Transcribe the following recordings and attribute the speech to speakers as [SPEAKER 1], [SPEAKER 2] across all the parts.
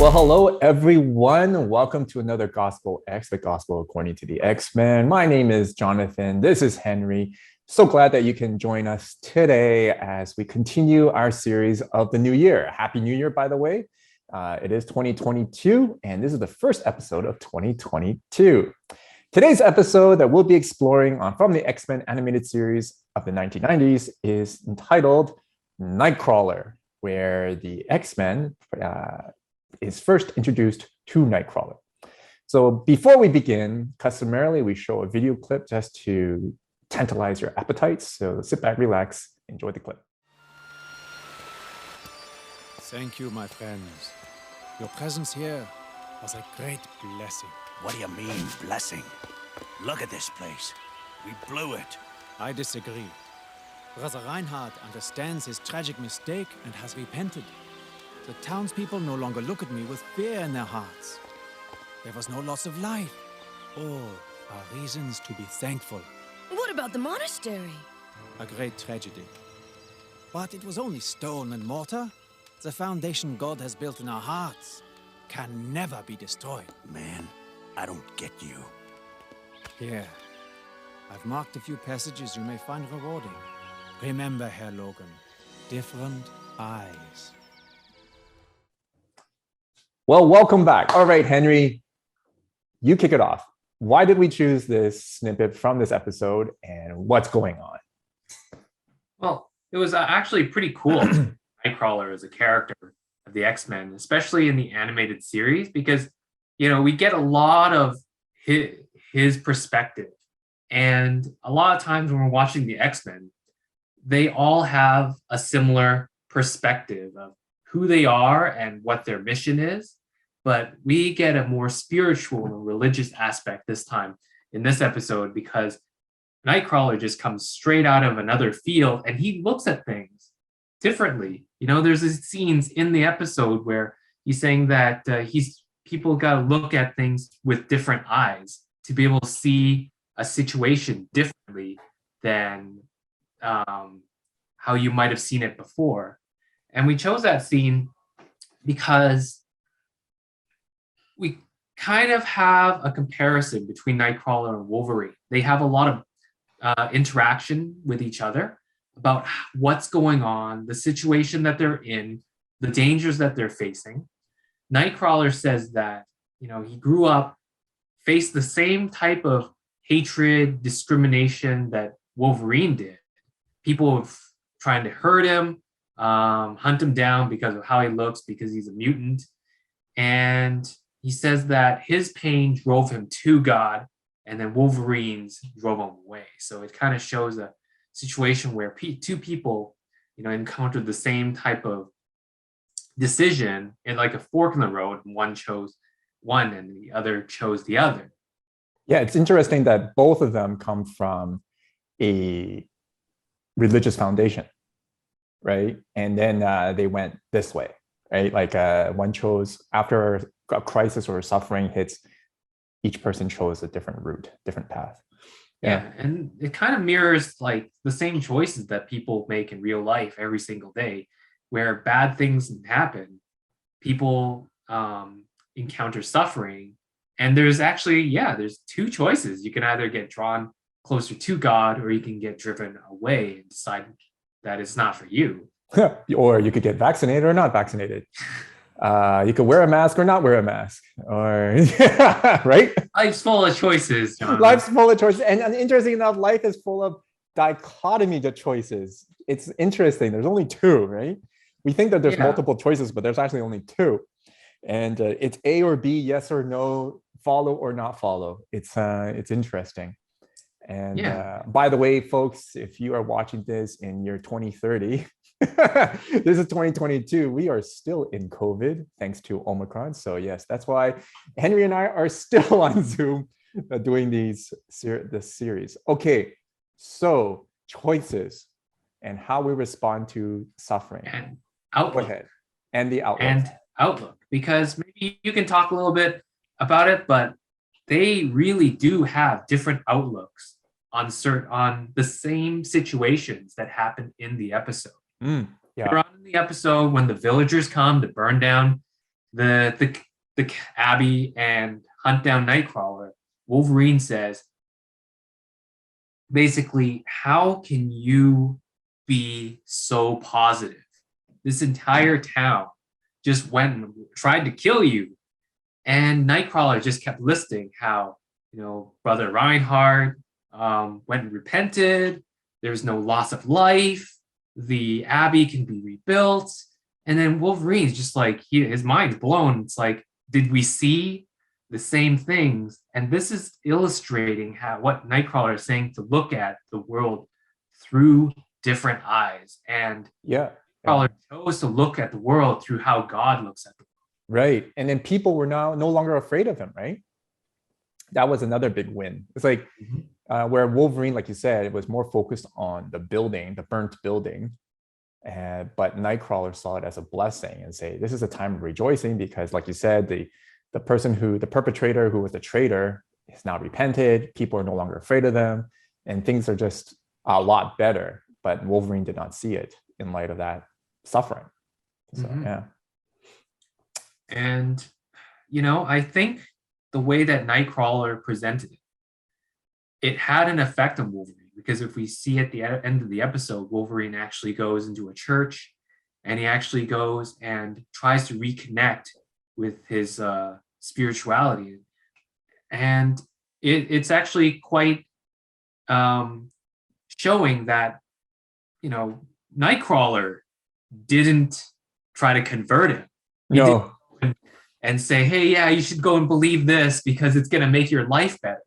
[SPEAKER 1] Well, hello, everyone. Welcome to another Gospel X, the Gospel according to the X-Men. My name is Jonathan. This is Henry. So glad that you can join us today as we continue our series of the new year. Happy New Year, by the way. It is 2022, and this is the first episode of 2022. Today's episode that we'll be exploring from the X-Men animated series of the 1990s is entitled Nightcrawler, where the X-Men is first introduced to Nightcrawler. So before we begin, customarily we show a video clip just to tantalize your appetites. So sit back, relax, enjoy the clip.
[SPEAKER 2] Thank you, my friends. Your presence here was a great blessing.
[SPEAKER 3] What do you mean, blessing? Look at this place. We blew it.
[SPEAKER 2] I disagree. Brother Reinhardt understands his tragic mistake and has repented. The townspeople no longer look at me with fear in their hearts. There was no loss of life. All are reasons to be thankful.
[SPEAKER 4] What about the monastery?
[SPEAKER 2] A great tragedy. But it was only stone and mortar. The foundation God has built in our hearts can never be destroyed.
[SPEAKER 3] Man, I don't get you.
[SPEAKER 2] Here, I've marked a few passages you may find rewarding. Remember, Herr Logan, different eyes.
[SPEAKER 1] Well, welcome back. All right, Henry, you kick it off. Why did we choose this snippet from this episode and what's going on?
[SPEAKER 5] Well, it was actually pretty cool. Nightcrawler as a character of the X-Men, especially in the animated series, because, we get a lot of his perspective. And a lot of times when we're watching the X-Men, they all have a similar perspective of who they are and what their mission is. But we get a more spiritual and religious aspect this time in this episode because Nightcrawler just comes straight out of another field and he looks at things differently. There's these scenes in the episode where he's saying that people got to look at things with different eyes to be able to see a situation differently than how you might have seen it before. And we chose that scene because we kind of have a comparison between Nightcrawler and Wolverine. They have a lot of interaction with each other about what's going on, the situation that they're in, the dangers that they're facing. Nightcrawler says that, he grew up, faced the same type of hatred, discrimination that Wolverine did. People trying to hurt him, hunt him down because of how he looks, because he's a mutant. And he says that his pain drove him to God, and then Wolverine's drove him away. So it kind of shows a situation where two people, encountered the same type of decision in like a fork in the road, and one chose one and the other chose the other.
[SPEAKER 1] Yeah, it's interesting that both of them come from a religious foundation, right? And then they went this way, right? Like one chose, after a crisis or suffering hits, each person chose a different route, different path.
[SPEAKER 5] Yeah, and it kind of mirrors like the same choices that people make in real life every single day, where bad things happen, people encounter suffering, and there's actually, there's two choices. You can either get drawn closer to God, or you can get driven away and decide that it's not for you.
[SPEAKER 1] Or you could get vaccinated or not vaccinated. You could wear a mask or not wear a mask, or right?
[SPEAKER 5] Life's full of choices, John.
[SPEAKER 1] Life's full of choices. And interesting enough, life is full of dichotomy of choices. It's interesting. There's only two, right? We think that there's multiple choices, but there's actually only two. And it's A or B, yes or no, follow or not follow. It's interesting. And by the way, folks, if you are watching this in year 2030, this is 2022. We are still in COVID thanks to Omicron. So yes, that's why Henry and I are still on Zoom doing this series. Okay, so choices and how we respond to suffering.
[SPEAKER 5] And outlook.
[SPEAKER 1] Go ahead. And the outlook.
[SPEAKER 5] Because maybe you can talk a little bit about it, but they really do have different outlooks on the same situations that happen in the episode.
[SPEAKER 1] Yeah.
[SPEAKER 5] Later on in the episode, when the villagers come to burn down the Abbey and hunt down Nightcrawler, Wolverine says, basically, how can you be so positive? This entire town just went and tried to kill you. And Nightcrawler just kept listing how, Brother Reinhardt went and repented. There's no loss of life. The Abbey can be rebuilt. And then Wolverine's just like, his mind's blown. It's like, did we see the same things? And this is illustrating what Nightcrawler is saying, to look at the world through different eyes. And Nightcrawler chose to look at the world through how God looks at the world.
[SPEAKER 1] Right. And then people were now no longer afraid of him, right? That was another big win. It's like where Wolverine, like you said, it was more focused on the building, the burnt building. But Nightcrawler saw it as a blessing and say, this is a time of rejoicing because, like you said, the perpetrator who was the traitor is now repented. People are no longer afraid of them, and things are just a lot better. But Wolverine did not see it in light of that suffering. So, yeah.
[SPEAKER 5] And, I think the way that Nightcrawler presented it had an effect on Wolverine, because if we see at the end of the episode, Wolverine actually goes into a church and he actually goes and tries to reconnect with his spirituality. And it's actually quite showing that, Nightcrawler didn't try to convert him. He didn't and say, hey, yeah, you should go and believe this because it's going to make your life better.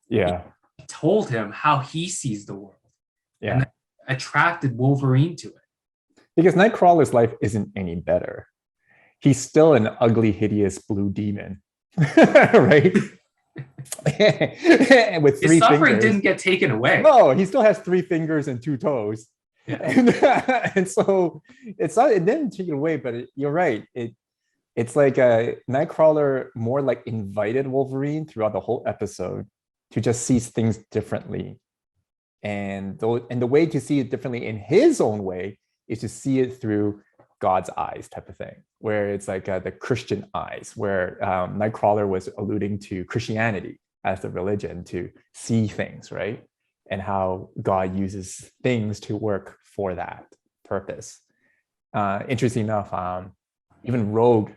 [SPEAKER 1] Yeah.
[SPEAKER 5] He told him how he sees the world.
[SPEAKER 1] Yeah.
[SPEAKER 5] And that attracted Wolverine to it.
[SPEAKER 1] Because Nightcrawler's life isn't any better. He's still an ugly, hideous blue demon. Right? With
[SPEAKER 5] his
[SPEAKER 1] 3
[SPEAKER 5] suffering
[SPEAKER 1] fingers.
[SPEAKER 5] didn't get taken away.
[SPEAKER 1] No, he still has 3 fingers and 2 toes.
[SPEAKER 5] Yeah.
[SPEAKER 1] And so it didn't take it away, but you're right. It's like Nightcrawler more like invited Wolverine throughout the whole episode to just see things differently. And the way to see it differently in his own way is to see it through God's eyes type of thing, where it's like the Christian eyes, where Nightcrawler was alluding to Christianity as the religion to see things, right? And how God uses things to work for that purpose. Interesting enough, even Rogue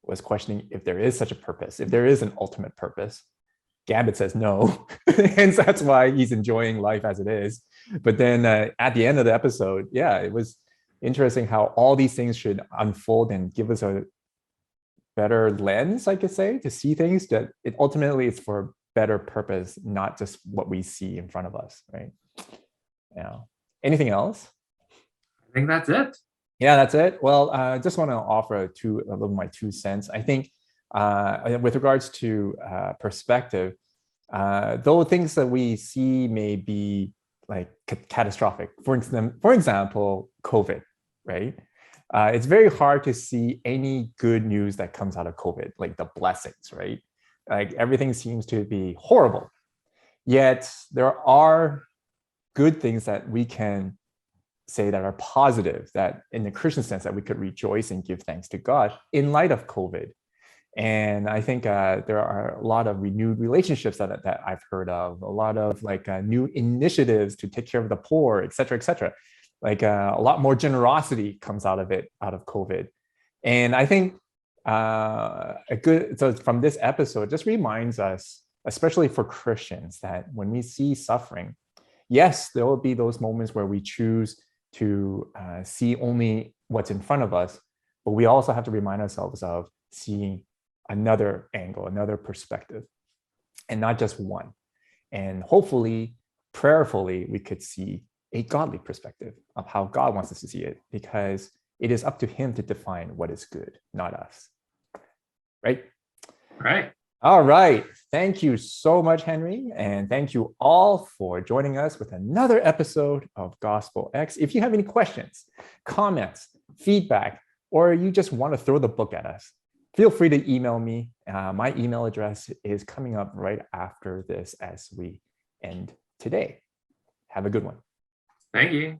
[SPEAKER 1] was questioning if there is such a purpose, if there is an ultimate purpose. Gambit says no, and so that's why he's enjoying life as it is. But then at the end of the episode, it was interesting how all these things should unfold and give us a better lens, I could say, to see things, that it ultimately is for better purpose, not just what we see in front of us, right? Yeah. Anything else?
[SPEAKER 5] I think that's it.
[SPEAKER 1] Yeah, that's it. Well, I just want to offer a little my 2 cents. I think with regards to perspective, though things that we see may be like catastrophic, for example, COVID, right? It's very hard to see any good news that comes out of COVID, like the blessings, right? Like everything seems to be horrible. Yet there are good things that we can say that are positive, that in the Christian sense that we could rejoice and give thanks to God in light of COVID. And I think there are a lot of renewed relationships that I've heard of, a lot of like new initiatives to take care of the poor, et cetera, like a lot more generosity comes out of COVID. And I think so from this episode just reminds us, especially for Christians, that when we see suffering, yes, there will be those moments where we choose to see only what's in front of us, but we also have to remind ourselves of seeing another angle, another perspective, and not just one. And hopefully, prayerfully, we could see a godly perspective of how God wants us to see it, because it is up to him to define what is good, not us. Right?
[SPEAKER 5] Right.
[SPEAKER 1] All right. Thank you so much, Henry. And thank you all for joining us with another episode of GospelX. If you have any questions, comments, feedback, or you just want to throw the book at us, feel free to email me. My email address is coming up right after this as we end today. Have a good one.
[SPEAKER 5] Thank you.